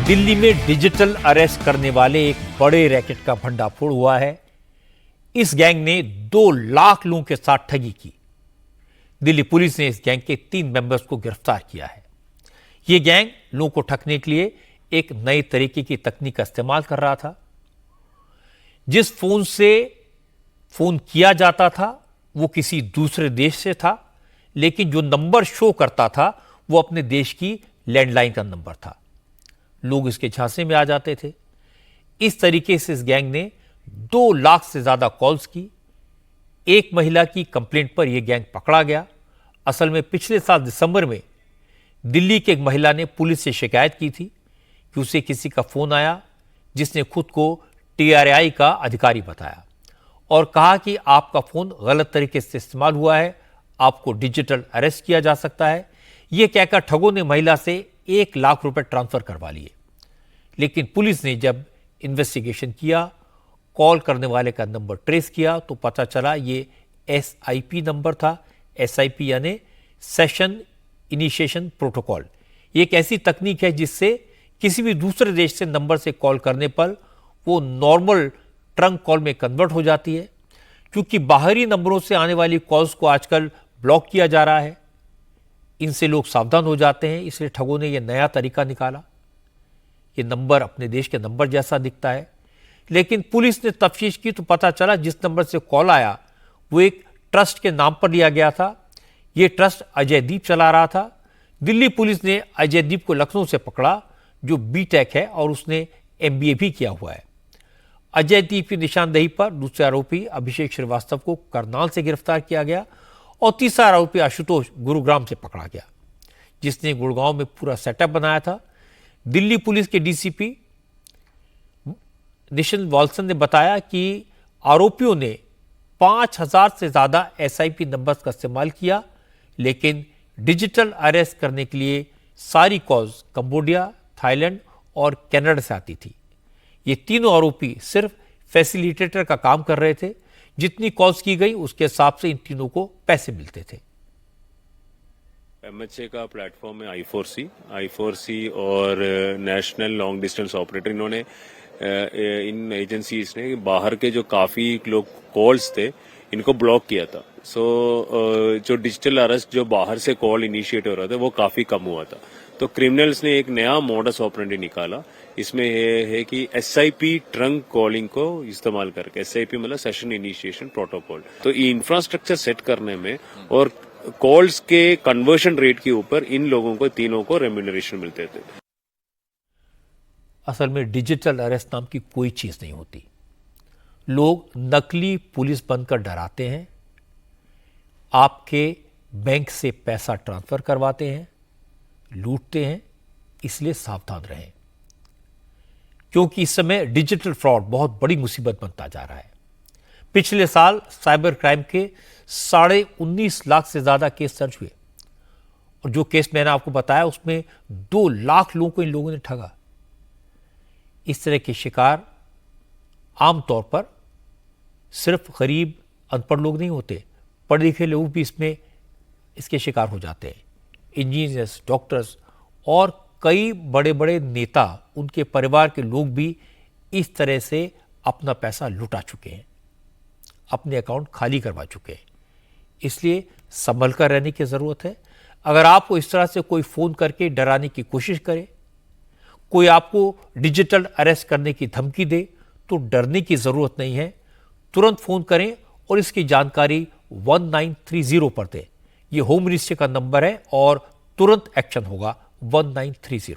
दिल्ली में digital arrest करने वाले एक बड़े रैकेट का भंडाफोड़ हुआ है। इस गैंग ने 2 लाख लोगों के साथ ठगी की। दिल्ली पुलिस ने इस गैंग के 3 मेंबर्स को गिरफ्तार किया है। यह गैंग लोगों को ठगने के लिए एक नए तरीके की तकनीक का इस्तेमाल कर रहा था। जिस फोन से फोन किया जाता था वो किसी दूसरे देश से था, लेकिन जो नंबर शो करता था वो अपने देश की लैंडलाइन का नंबर था। लोग इसके झांसे में आ जाते थे। इस तरीके से इस गैंग ने 2 लाख से ज्यादा कॉल्स की। एक महिला की कंप्लेंट पर यह गैंग पकड़ा गया। असल में पिछले साल दिसंबर में दिल्ली की एक महिला ने पुलिस से शिकायत की थी कि उसे किसी का फोन आया जिसने खुद को टीआरआई का अधिकारी बताया और कहा कि आपका फोन गलत तरीके से इस्तेमाल हुआ है, आपको डिजिटल अरेस्ट किया जा सकता है। यह कहकर ठगों ने महिला से 1 लाख रुपए ट्रांसफर करवा लिए। लेकिन पुलिस ने जब इन्वेस्टिगेशन किया, कॉल करने वाले का नंबर ट्रेस किया तो पता चला ये SIP नंबर था। SIP यानी सेशन इनिशिएशन प्रोटोकॉल। ये एक ऐसी तकनीक है जिससे किसी भी दूसरे देश से नंबर से कॉल करने पर वो नॉर्मल ट्रंक कॉल में कन्वर्ट हो जाती है। क्योंकि बाहरी नंबरों से आने वाली कॉल्स को आजकल ब्लॉक किया जा रहा है, इनसे लोग सावधान हो जाते हैं, इसलिए ठगों ने यह नया तरीका निकाला। ये नंबर अपने देश के नंबर जैसा दिखता है, लेकिन पुलिस ने तफ्तीश की तो पता चला जिस नंबर से कॉल आया वो एक ट्रस्ट के नाम पर लिया गया था। यह ट्रस्ट अजयदीप चला रहा था। दिल्ली पुलिस ने अजयदीप को लखनऊ से पकड़ा, जो BTech है और उसने MBA भी किया हुआ है। अजयदीप की निशानदेही पर दूसरे आरोपी अभिषेक श्रीवास्तव को करनाल से गिरफ्तार किया गया और तीसरा आरोपी आशुतोष गुरुग्राम से पकड़ा गया, जिसने गुड़गांव में पूरा सेटअप बनाया था। दिल्ली पुलिस के DCP निशन वॉल्सन ने बताया कि आरोपियों ने 5000 से ज्यादा SIP नंबर्स का इस्तेमाल किया, लेकिन डिजिटल अरेस्ट करने के लिए सारी कॉल्स कंबोडिया, थाईलैंड और कनाडा से आती थी। ये तीनों आरोपी सिर्फ फैसिलिटेटर का काम कर रहे थे। जितनी कॉल्स की गई उसके हिसाब से इन तीनों को पैसे मिलते थे। MHA का प्लेटफॉर्म है I4C और नेशनल लॉन्ग डिस्टेंस ऑपरेटर। इन्होंने इन एजेंसीज ने बाहर के जो काफी लोग कॉल्स थे इनको ब्लॉक किया था। जो डिजिटल अरेस्ट जो बाहर से कॉल इनिशिएट हो रहा था वो काफी कम हुआ था। तो क्रिमिनल्स ने एक नया मॉडस ऑपरेंडी निकाला। इसमें यह है कि SIP ट्रंक कॉलिंग को इस्तेमाल करके, SIP मतलब सेशन इनिशिएशन प्रोटोकॉल, तो ये इंफ्रास्ट्रक्चर सेट करने में और कॉल्स के कन्वर्शन रेट के ऊपर इन लोगों को तीनों को रेम्यूनरेशन मिलते थे। असल में डिजिटल अरेस्ट नाम की कोई चीज नहीं होती। लोग नकली पुलिस बनकर डराते हैं, आपके बैंक से पैसा ट्रांसफर करवाते हैं, लूटते हैं। इसलिए सावधान रहें, क्योंकि इस समय डिजिटल फ्रॉड बहुत बड़ी मुसीबत बनता जा रहा है। पिछले साल साइबर क्राइम के 19.5 लाख से ज्यादा केस दर्ज हुए और जो केस मैंने आपको बताया उसमें 2 लाख लोगों को इन लोगों ने ठगा। इस तरह के शिकार आमतौर पर सिर्फ गरीब अनपढ़ लोग नहीं होते, पढ़े लिखे लोग भी इसके शिकार हो जाते हैं। इंजीनियर्स, डॉक्टर्स और कई बड़े बड़े नेता, उनके परिवार के लोग भी इस तरह से अपना पैसा लुटा चुके हैं, अपने अकाउंट खाली करवा चुके हैं। इसलिए संभल कर रहने की जरूरत है। अगर आपको इस तरह से कोई फोन करके डराने की कोशिश करे, कोई आपको डिजिटल अरेस्ट करने की धमकी दे, तो डरने की जरूरत नहीं है। तुरंत फोन करें और इसकी जानकारी 1930 पर दें। यह होम मिनिस्ट्री का नंबर है और तुरंत एक्शन होगा 1930।